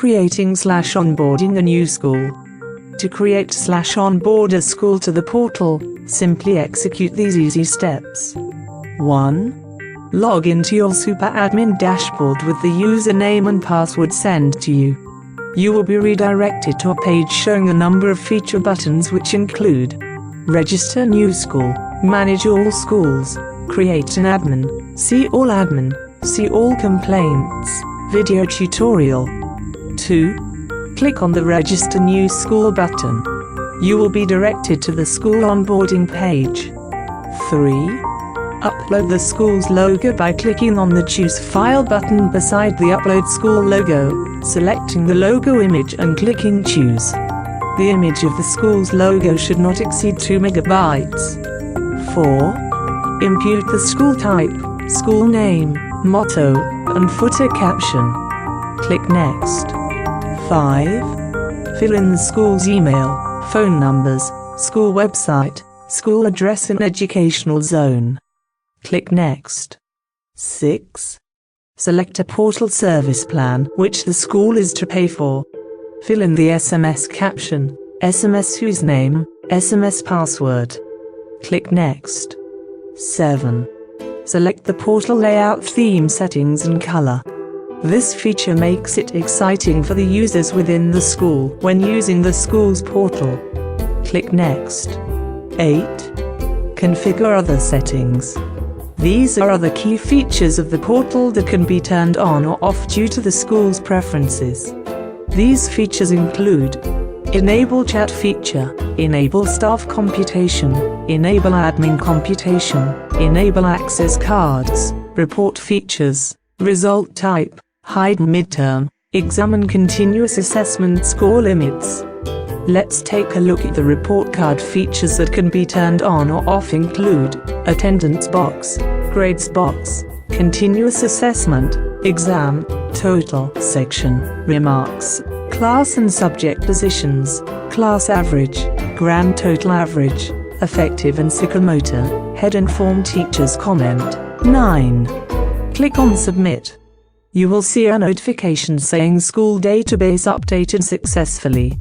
Creating/onboarding a new school. To create/onboard a school to the portal, simply execute these easy steps. 1. Log into your Superadmin dashboard with the username and password sent to you. You will be redirected to a page showing a number of feature buttons which include Register New School, Manage All Schools, Create an Admin, See All Admin, See All Complaints, Video Tutorial. 2. Click on the Register New School button. You will be directed to the school onboarding page. 3. Upload the school's logo by clicking on the Choose File button beside the Upload School logo, selecting the logo image and clicking Choose. The image of the school's logo should not exceed 2 megabytes. 4. Impute the school type, school name, motto, and footer caption. Click Next. 5. Fill in the school's email, phone numbers, school website, school address and educational zone. Click Next. 6. Select a portal service plan which the school is to pay for. Fill in the SMS caption, SMS username, SMS password. Click Next. 7. Select the portal layout, theme settings and color. This feature makes it exciting for the users within the school when using the school's portal. Click Next. 8. Configure other settings. These are other key features of the portal that can be turned on or off due to the school's preferences. These features include Enable Chat feature, Enable Staff Computation, Enable Admin Computation, Enable Access Cards, Report Features, Result Type, Hide Midterm, Examine Continuous Assessment Score Limits. Let's take a look at the report card features that can be turned on or off include Attendance Box, Grades Box, Continuous Assessment, Exam, Total Section, Remarks, Class and Subject Positions, Class Average, Grand Total Average, Effective and Psychomotor, Head and Form Teacher's Comment. 9. Click on Submit. You will see a notification saying School Database updated successfully.